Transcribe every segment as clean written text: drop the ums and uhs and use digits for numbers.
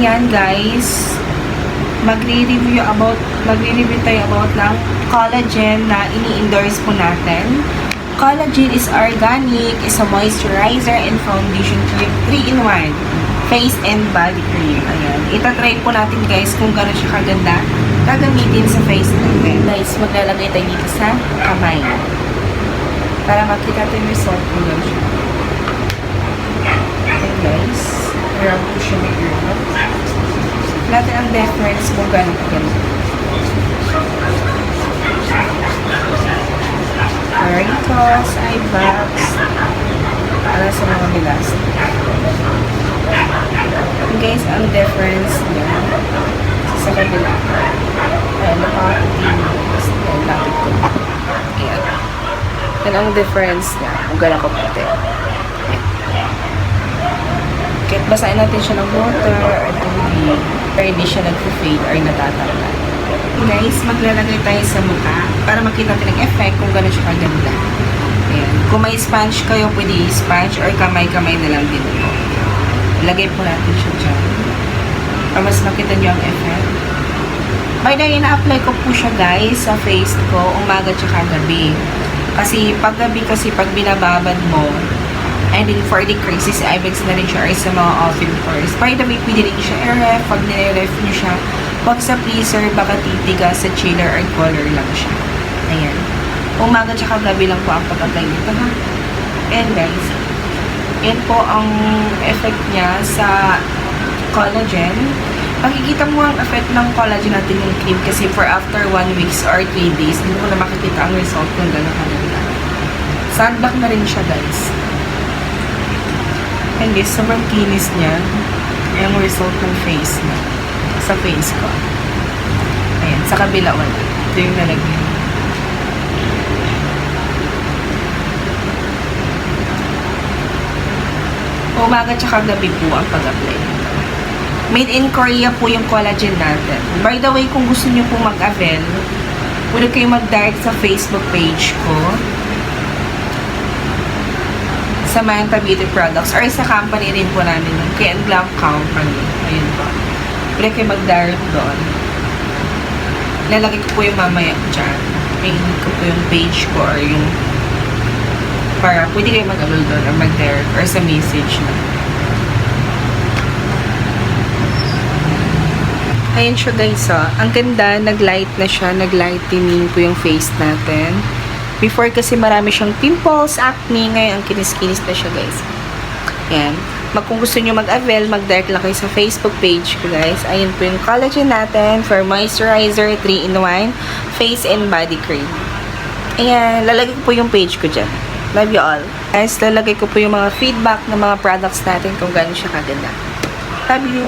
Ayan guys, magre-review tayo about ng collagen na ini-endorse po natin. Collagen is organic, is a moisturizer and foundation cream 3-in-1 face and body cream. Ayan, itatry po natin guys kung gano'n siya kaganda gagamitin sa face natin. Guys, maglalagay tayo dito sa kamay para makita tayo yung result kung gano'n siya. Ayan guys, rub ko siya may rub. Natin ang difference kung gano'n kaganda. Wrinkles, eye bags, para sa mga bilas. Guys, ang difference niya sa kabila. Ayan, napaka-inis. Ayan, lapit ko. Ayan. Yan ang difference niya. Kung gano'n ko puti. Kahit basahin natin siya ng water or tubig, pero hindi siya nag-fade or natatanggal. Guys, maglalagay tayo sa mukha para makita natin ang effect kung gano'n siya kaganda. Ayan. Kung may sponge kayo, pwede sponge or kamay-kamay na lang din po. Ilagay po natin siya dyan. Para mas makita nyo ang effect. By the way, na-apply ko po siya guys sa face ko, umaga tsaka gabi. Kasi pag gabi pag binababad mo, and then for the creases, ibex na rin siya or sa mga open pores. By the way, pwede rin siya i-ref. Pag nire-ref nyo siya, pag sa freezer, baka titigas sa chiller or color lang siya. Ayan. Umaga tsaka gabi lang po ang pag-apply nito ha. And guys, yan po ang effect niya sa collagen. Makikita mo ang effect ng collagen natin yung cream kasi for after 1 weeks or 3 days, hindi mo na makikita ang result kung gano'n kaganda. Sunblock na rin siya guys. And this, sobrang kinis niya. Yung result ng face niya. Sa face ko. Ayan, sa kabila wala. Ito yung nalagyan. Umaga tsaka gabi po ang pag-apply. Made in Korea po yung collagen natin. By the way, kung gusto nyo po mag-avail, pwede kayo mag-direct sa Facebook page ko. Sa Manta Beauty Products or sa company rin po namin yung Ken Glam Company. Ayun po. Pwede kayo mag-direct doon. Lalagay ko po yung mamaya dyan. May ko po yung page ko or yung para pwede kayo mag-avail doon or mag-direct or sa message na. Ayun siya guys, oh. Ang ganda, nag-light na siya, nag-lightening po yung face natin. Before kasi marami siyang pimples, acne, ngayon ang kinis-kinis na siya guys. Ayan. Kung gusto nyo mag-avail, mag-direct lang kayo sa Facebook page ko guys. Ayun po yung collagen natin for moisturizer 3-in-1 face and body cream. Ayan, lalagay ko po yung page ko dyan. Love you all. Guys, lalagay ko po yung mga feedback ng mga products natin kung gano'n siya kaganda. Love you!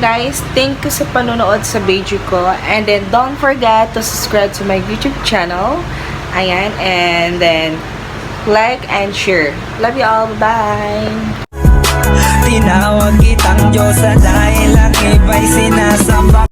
Guys, thank you sa panonood sa video ko. And then, don't forget to subscribe to my YouTube channel. Ayan. And then, like and share. Love you all. Bye! Tinawag kitang Diyosa dahil ang iba'y sinasamba.